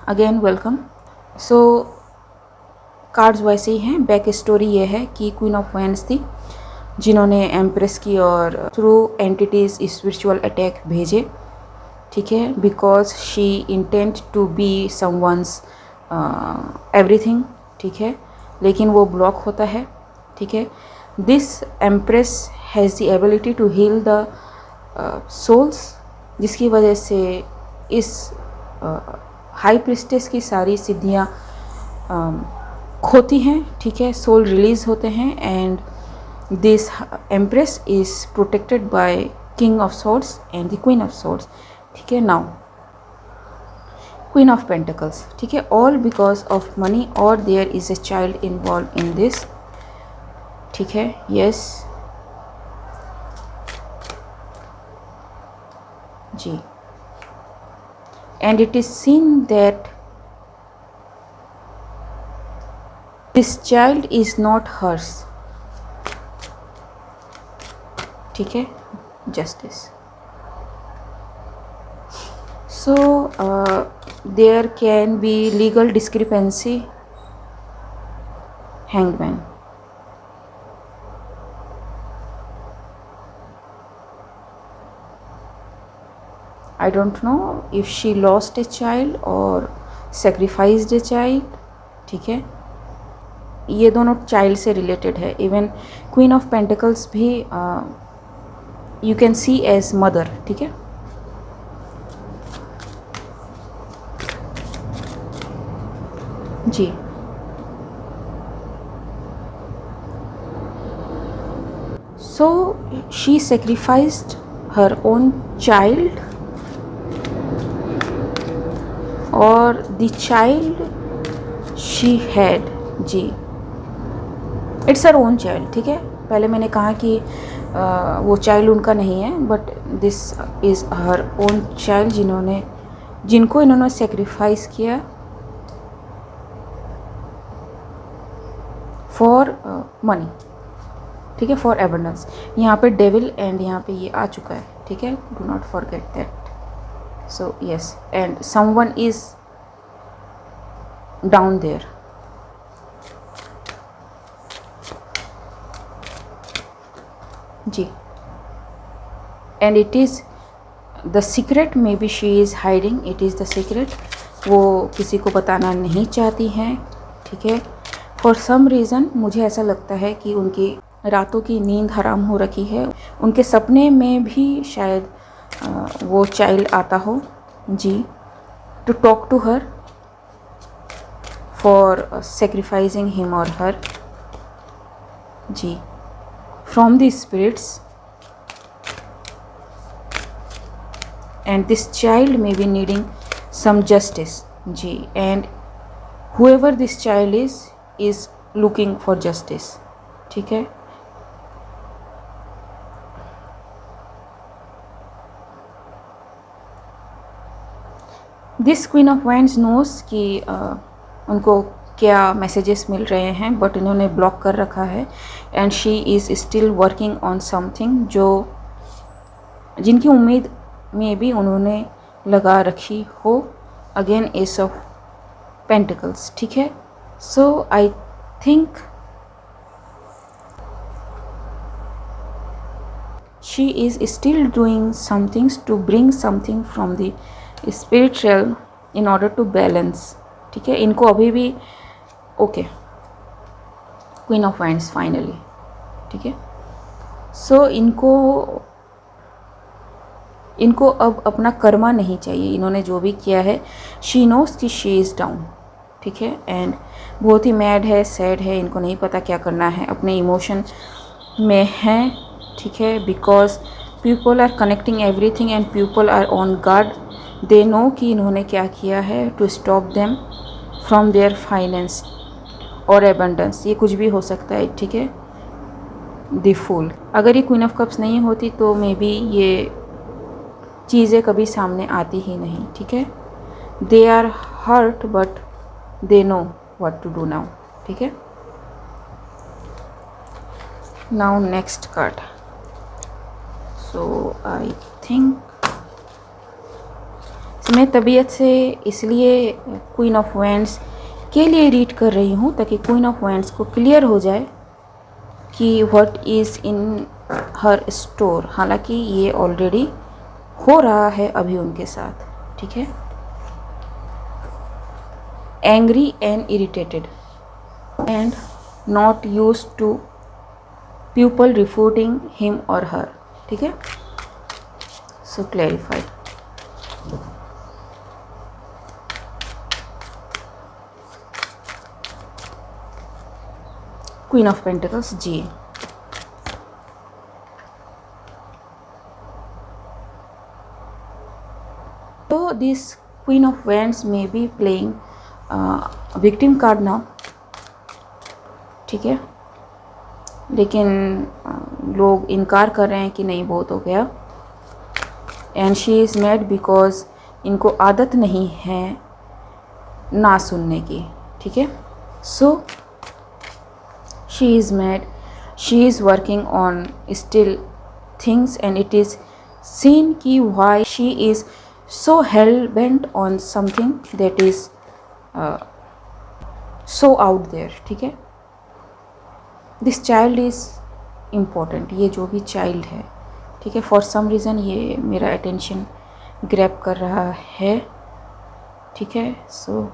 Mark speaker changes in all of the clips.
Speaker 1: Again welcome. सो cards वैसे ही हैं। Back story ये है कि क्वीन ऑफ वैंड्स थी जिन्होंने एम्प्रेस की और थ्रू एंटिटीज़ स्पिरिचुअल अटैक भेजे, ठीक है, because she intent to be someone's everything, ठीक है, लेकिन वो ब्लॉक होता है, ठीक है। This empress has the ability to heal the souls, जिसकी वजह से इस हाई प्रिस्टेस की सारी सिद्धियाँ खोती हैं, ठीक है, सोल रिलीज होते हैं। And this empress is protected by king of swords and the queen of swords, ठीक है। नाउ क्वीन ऑफ पेंटिकल्स, ठीक है, ऑल बिकॉज ऑफ मनी और there is a child involve in this, ठीक है। Yes जी, and it is seen that this child is not hers, ठीक है, justice. So there can be legal discrepancy, hanged man. I don't know if she lost a child or sacrificed a child, ठीक है, ये दोनों child से related है। Even queen of pentacles भी you can see as mother, ठीक है। जी, so she sacrificed her own child और द चाइल्ड शी हैड, जी, इट्स हर ओन चाइल्ड, ठीक है। पहले मैंने कहा कि वो चाइल्ड उनका नहीं है, but this is her own child जिनको इन्होंने सेक्रीफाइस किया फॉर मनी, ठीक है, फॉर एबंडेंस। यहाँ पे डेविल एंड यहाँ पे ये आ चुका है, ठीक है, do not forget that. So yes, and someone is down there. जी, and it is the secret, maybe she is hiding, it is the secret, वो किसी को बताना नहीं चाहती हैं, ठीक है। For some reason मुझे ऐसा लगता है कि उनकी रातों की नींद हराम हो रखी है, उनके सपने में भी शायद वो चाइल्ड आता हो, जी, to talk to her for sacrificing him और हर, जी, from the spirits. And this child may be needing some justice, जी, and whoever this child is looking for justice, ठीक है। This queen of wands knows कि उनको क्या messages मिल रहे हैं, बट इन्होंने ब्लॉक कर रखा है। And she is still working on something जिनकी उम्मीद में भी उन्होंने लगा रखी हो। अगेन एस ऑफ पेंटिकल्स, ठीक है। So I think she is still doing somethings to bring something from the spiritual in order to balance, ठीक है। इनको अभी भी okay, queen of wands finally, ठीक है। सो इनको अब अपना कर्मा नहीं चाहिए, इन्होंने जो भी किया है, शी नोस कि शी इज़ डाउन, ठीक है। एंड बहुत ही मैड है, सैड है, इनको नहीं पता क्या करना है, अपने इमोशन में हैं, ठीक है, because people are connecting everything and people are on guard. They know कि इन्होंने क्या किया है to stop them from their finance और एबंडेंस, ये कुछ भी हो सकता है, ठीक है। द फूल, अगर ये क्वीन ऑफ कप्स नहीं होती तो मे बी ये चीज़ें कभी सामने आती ही नहीं, ठीक है। They are hurt but they know what to do now, ठीक है। Now next card, so I think मैं तबीयत से इसलिए क्वीन ऑफ वैंड्स के लिए रीड कर रही हूँ ताकि क्वीन ऑफ वैंड्स को क्लियर हो जाए कि what is in her store. हालांकि ये ऑलरेडी हो रहा है अभी उनके साथ, ठीक है। Angry and irritated and not used to people refuting him और हर, ठीक है। So clarify. Queen of pentacles जी। तो this queen of wands may be playing victim card now, ठीक है। लेकिन लोग इनकार कर रहे हैं कि नहीं बहुत हो गया। And she is mad because इनको आदत नहीं है ना सुनने की, ठीक है। So she is mad, she is working on still things and it is seen की why she is so hell bent on something that is so out there, ठीक है। दिस चाइल्ड इज़ इम्पॉर्टेंट, ये जो भी child है, ठीक है। For some reason ये मेरा अटेंशन ग्रैब कर रहा है, ठीक है। So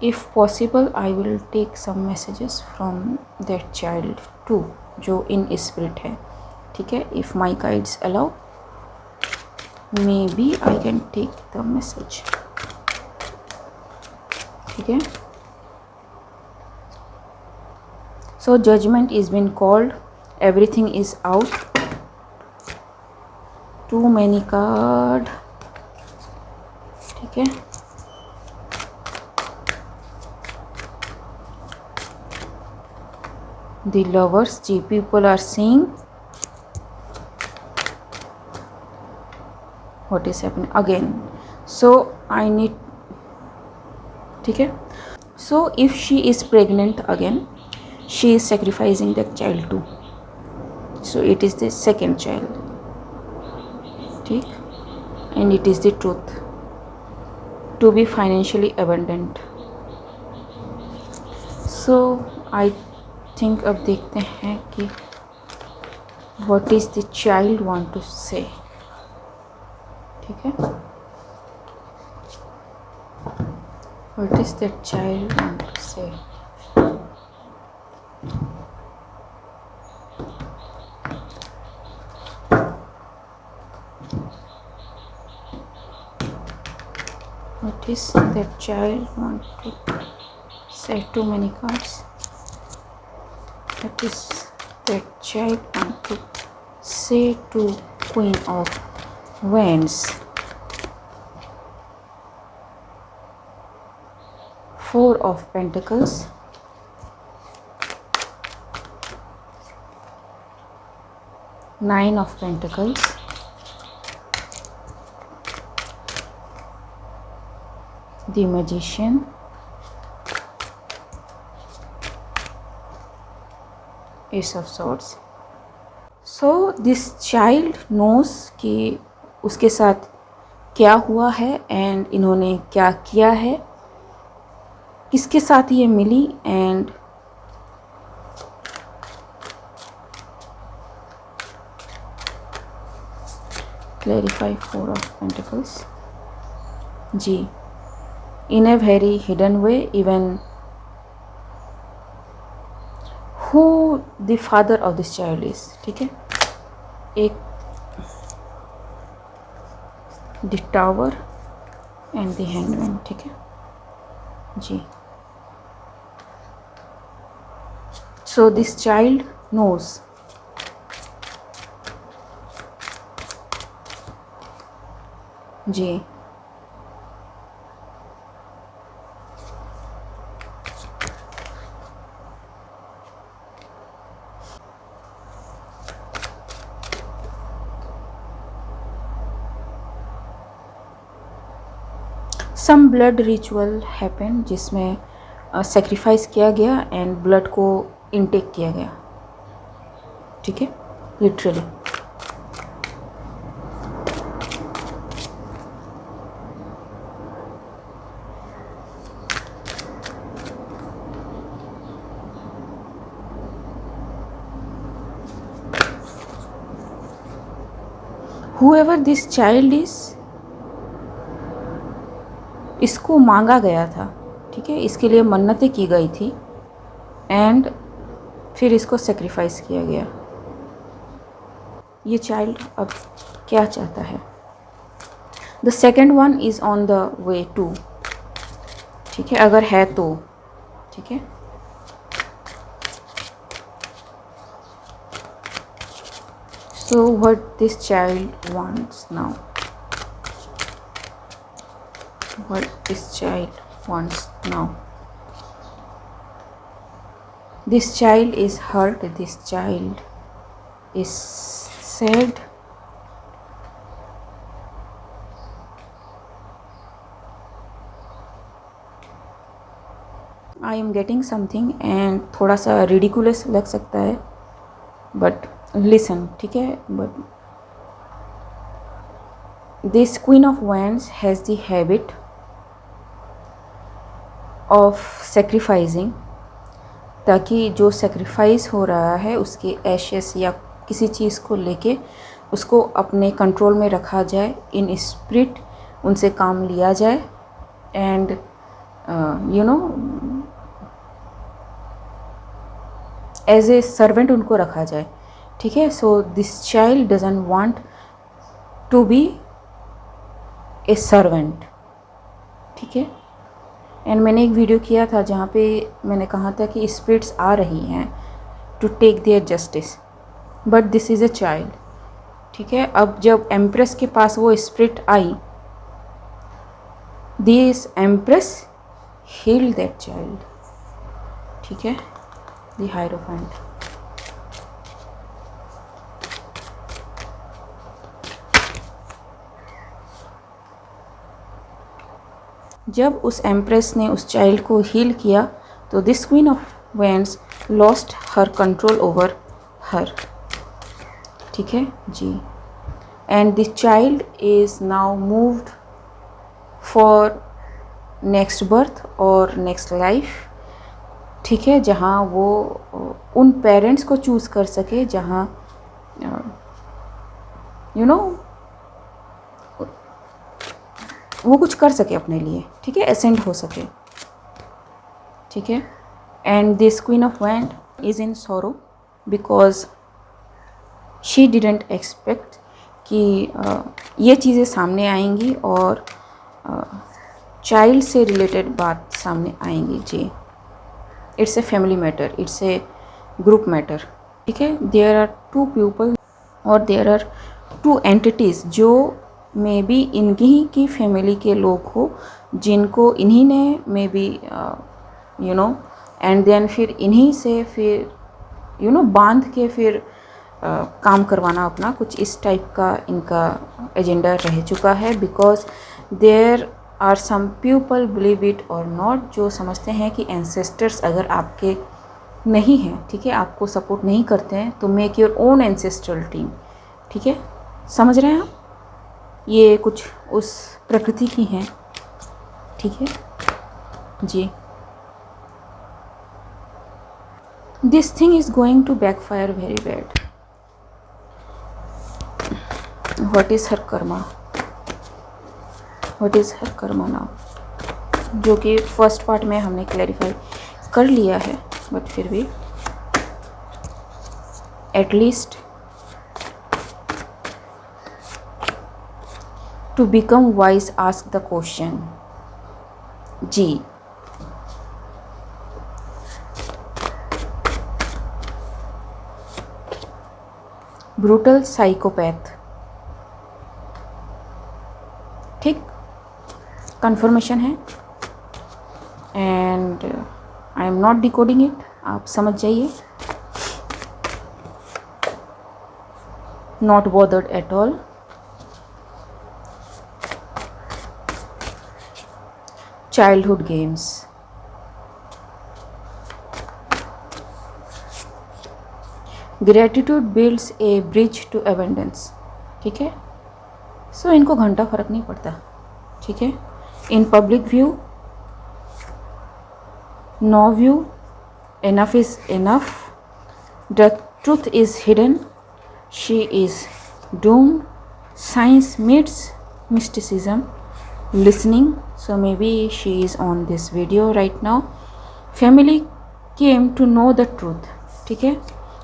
Speaker 1: if possible I will take some messages from that child too, जो इन स्पिरिट है, ठीक है। If my guides allow maybe I can take the message, ठीक है। So judgment is been called, everything is out, too many card, ठीक है। The lovers ji, people are seeing what is happening again, so I need, ठीक है। So if she is pregnant again, she is sacrificing that child too, so it is the second child, ठीक। and it is the truth to be financially abundant, so I think अब देखते हैं कि what is the child want to say, ठीक है। what is that child want to say, what is that child want to say, too many cards, what is that child want to say to Queen of Wands, Four of Pentacles, Nine of Pentacles, the Magician, Ace of Swords. So this child knows कि उसके साथ क्या हुआ है and इन्होंने क्या किया है, किसके साथ ये मिली, and clarify Four of Pentacles जी। in a very hidden way, even who the father of this child is, ठीक है। एक the tower and the hangman, ठीक है जी। so this child knows, जी। सम ब्लड रिचुअल हैपन, जिसमें sacrifice किया गया एंड ब्लड को इनटेक किया गया, ठीक है, literally. whoever this child is, इसको मांगा गया था, ठीक है, इसके लिए मन्नतें की गई थी एंड फिर इसको सेक्रीफाइस किया गया। ये चाइल्ड अब क्या चाहता है? The second one is on the way to, ठीक है, अगर है तो, ठीक है। So what this child wants now, what this child wants now. This child is hurt, this child is sad, I am getting something and थोड़ा सा ridiculous लग सकता है, but listen, ठीक है। but this Queen of Wands has the habit of sacrificing, ताकि जो sacrifice हो रहा है उसके एशेस या किसी चीज़ को लेके उसको अपने कंट्रोल में रखा जाए, इन स्पिरिट उनसे काम लिया जाए and you know as a servant उनको रखा जाए, ठीक है। So this child doesn't want to be a servant, ठीक है। एंड मैंने एक वीडियो किया था जहाँ पे मैंने कहा था कि स्पिरिट्स आ रही हैं to take their justice, but this is a child, ठीक है। अब जब एम्प्रेस के पास वो स्पिरिट आई, this empress healed that child, ठीक है। द हायरोफेंट, जब उस एम्प्रेस ने उस चाइल्ड को हील किया तो this queen of wands lost her control over her, ठीक है जी। And this child is now moved for next birth और नेक्स्ट लाइफ, ठीक है, जहाँ वो उन पेरेंट्स को चूज़ कर सके जहाँ यू नो वो कुछ कर सके अपने लिए, ठीक है, एसेंड हो सके, ठीक है। And this queen of wand is in sorrow because she didn't expect कि ये चीज़ें सामने आएंगी और चाइल्ड से रिलेटेड बात सामने आएंगी जी। It's a family matter, it's a group matter, ठीक है। देयर आर टू पीपल और देयर आर टू एंटिटीज़ जो मे बी इनकी ही की फैमिली के लोग हो, जिनको इन्हीं ने maybe you know and then फिर इन्हीं से फिर यू नो बांध के फिर काम करवाना अपना, कुछ इस टाइप का इनका एजेंडा रह चुका है। Because there are some people believe it और नॉट, जो समझते हैं कि एंसेस्टर्स अगर आपके नहीं हैं, ठीक है, आपको सपोर्ट नहीं करते हैं, तो make your own ancestral team, ठीक है, समझ रहे हैं आप। ये कुछ उस प्रकृति की हैं, ठीक है जी। This thing is going to backfire very bad. What is her karma, what is her karma now, जो कि फर्स्ट पार्ट में हमने क्लैरिफाई कर लिया है, बट फिर भी at least to become wise ask the question जी। ब्रूटल साइकोपैथ, ठीक, कंफर्मेशन है and I am not decoding it, आप समझ जाइए। Not bothered at all. Childhood games, gratitude builds a bridge to abundance, ठीक है। सो इनको घंटा फर्क नहीं पड़ता, ठीक है। In public view, no view, enough is enough, the truth is hidden, she is doomed, Science meets mysticism. Listening. So maybe she is on this video right now. Family came to know the truth. ठीक है.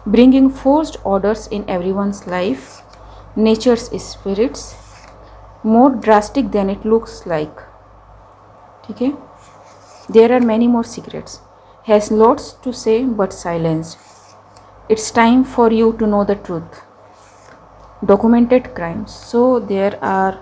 Speaker 1: Bringing forced orders in everyone's life. Nature's spirits. More drastic than it looks like. ठीक है. There are many more secrets. Has lots to say but silenced. It's time for you to know the truth. Documented crimes. So there are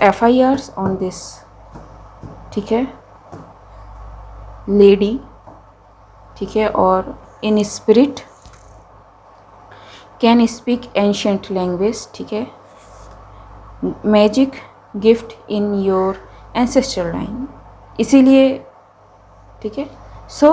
Speaker 1: FIRs on this. ठीक है. Lady. ठीक है. और in spirit can speak ancient language. ठीक है. Magic gift in your ancestral line. इसीलिए ठीक है. So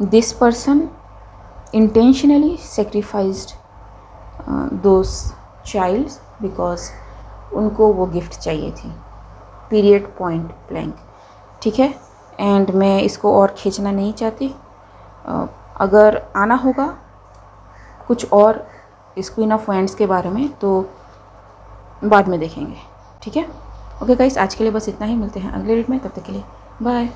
Speaker 1: this person intentionally sacrificed those childs because उनको वो गिफ्ट चाहिए थी. Period point blank. ठीक है. एंड मैं इसको और खींचना नहीं चाहती. अगर आना होगा कुछ और इस क्वीन ऑफ वैंड्स के बारे में तो बाद में देखेंगे. ठीक है. ओके गाइस, आज के लिए बस इतना ही. मिलते हैं अगले रीड में. तब तक के लिए बाय.